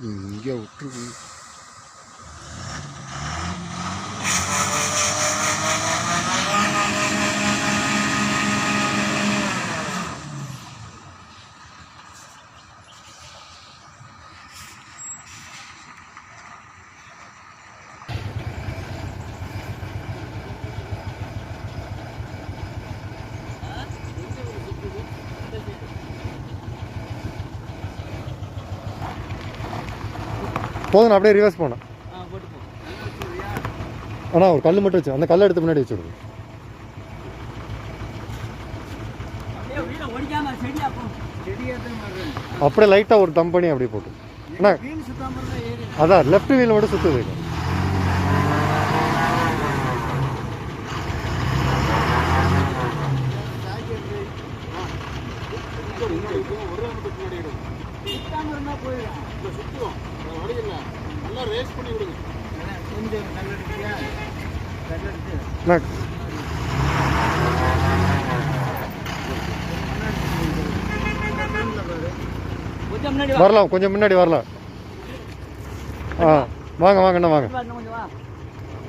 இங்கே விட்டுருக்கு. போதும், அப்படியே ரிவர்ஸ் போனேன். ஆனால் ஒரு கல் மட்டும் வச்சு அந்த கல்லை எடுத்து முன்னாடி வச்சுடுது. அப்படியே லைட்டாக ஒரு தம் பண்ணி அப்படியே போட்டு அண்ணா. அதான் லெஃப்ட் வீல் மட்டும் சுற்றுது. வரலாம், கொஞ்சம் முன்னாடி வரலாம். ஆ வாங்க வாங்கண்ணா வாங்க.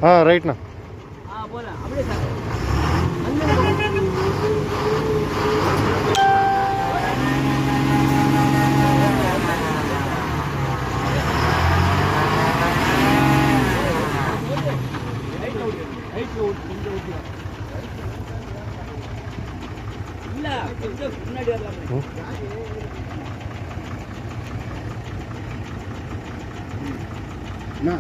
ஆ ரைட்ண்ணா. அண்ணா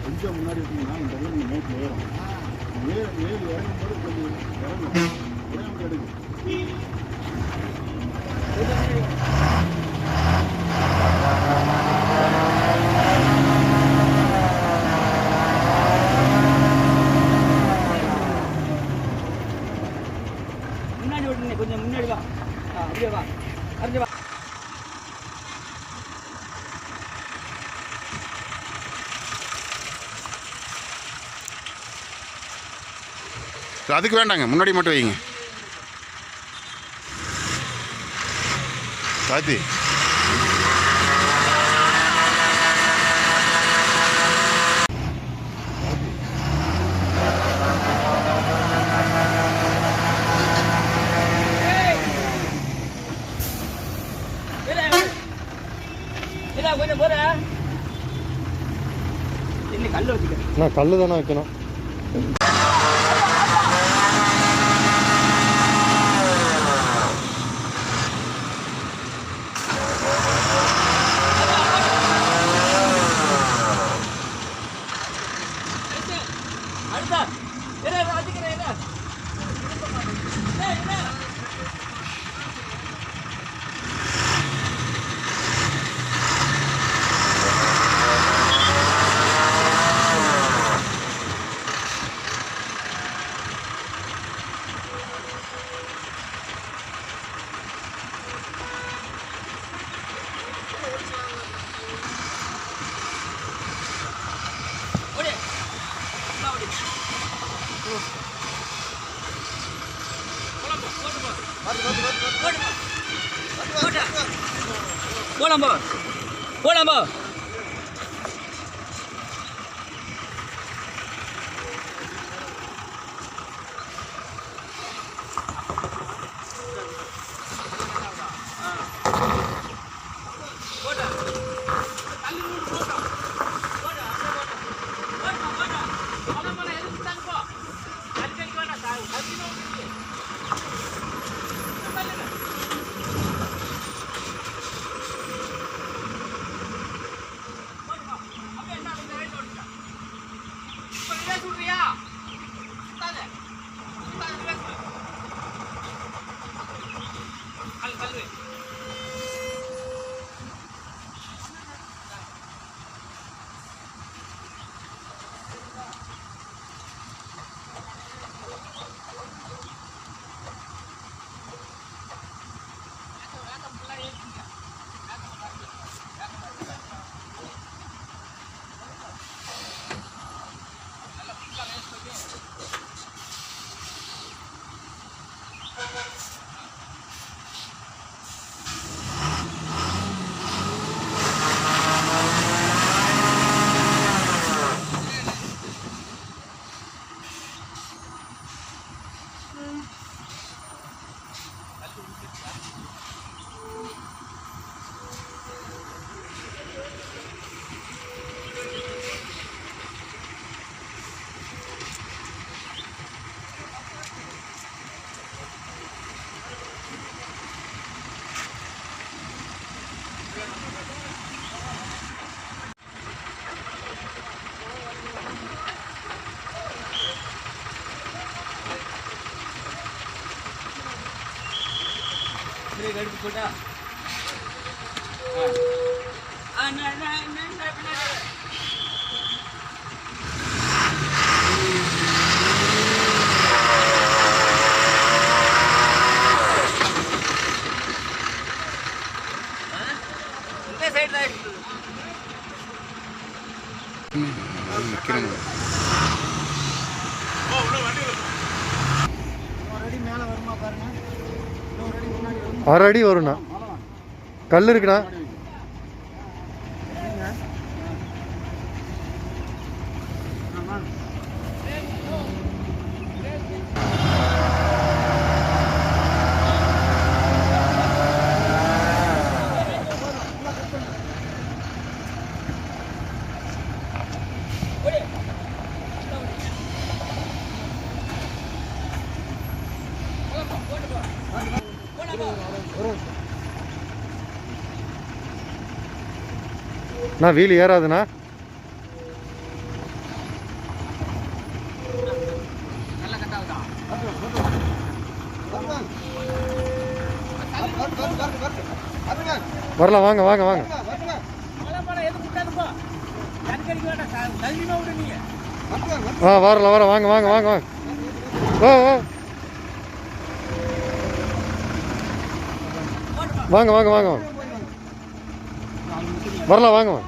கொஞ்சம் முன்னாடி வச்சிங்கன்னா இந்த இடத்துல நோட்டில் ஏறும். ஏறி இறங்கும்போது கொஞ்சம் இறங்கும் எடுக்கும். முன்னாடி ஓட்டுங்க, கொஞ்சம் முன்னாடி வா. அப்படியே வா, அப்படியே வா. அதுக்கு வேண்டாங்க, முன்னாடி மட்டும் வைங்க. சாத்தி கொஞ்சம் போற கல்லு வச்சுக்க. நான் கல்லு தானே வைக்கணும். போலாம் போ போலாம் போ எடுத்து போட்டா இந்த சைடு தான் எடுத்து மேலே வருமா பாருங்க. 6 அடி வரும்ண்ணா. கல் இருக்குண்ணா. நான் வீல் ஏறாதுண்ணா. வரலாம், வாங்க வாங்க வாங்க. வரலாம் வர வாங்க வாங்க வாங்க வாங்க. வாங்க வாங்க வாங்க வாங்க. வரலாம் வாங்க வாங்க.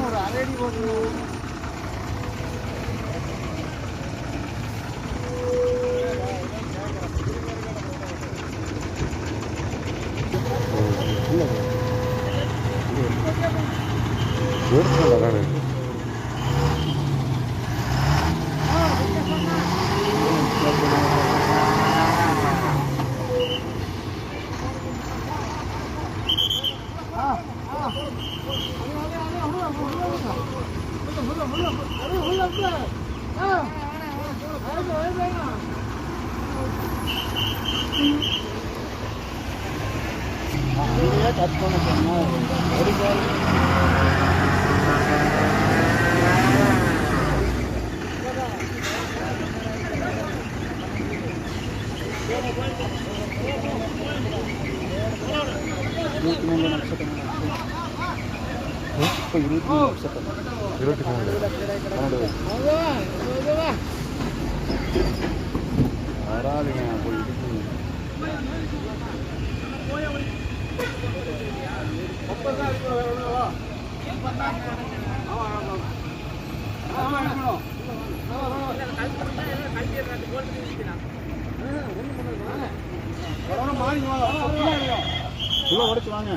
ஒரு அரடி போடணும். நீங்களே கட் பண்ண சொன்னா ஒரு கால் இப்போ 23 வராதுங்க போய் இருக்கு உள்ள உடைச்சு வாங்க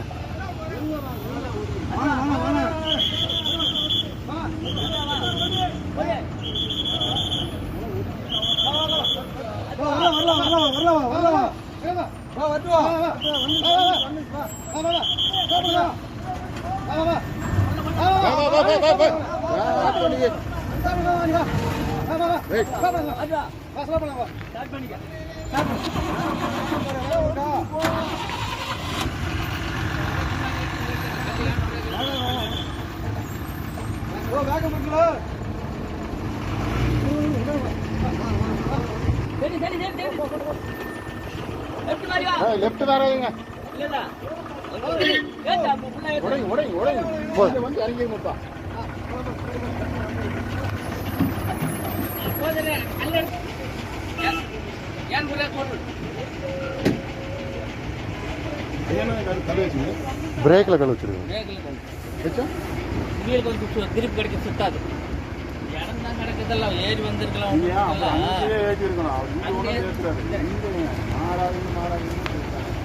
சரி சரி சரி சரி லெஃப்ட் மாதிரி வா லெஃப்ட் தாராங்க இல்லடா ஏடா புள்ள உடைங்க உடைங்க உடைங்க வந்து இறங்கி முட்டா போதே அல்ல யான் புள்ள போடு என்ன கல் வச்சுங்க பிரேக்கில் கல் வச்சிருக்கேன் வேகல வச்சா வீல் கொஞ்சம் கிரிப் கிடைக்க சுத்தாது இடம் தான் கிடக்குதெல்லாம் ஏறி வந்திருக்கலாம் இல்லையா அப்ப அங்கேயே ஏற்றி இருக்கணும் அவர் இங்கே ஒன்றும் ஏற்றுறாரு இங்கே மாறாதுன்னு சொல்லிட்டாங்க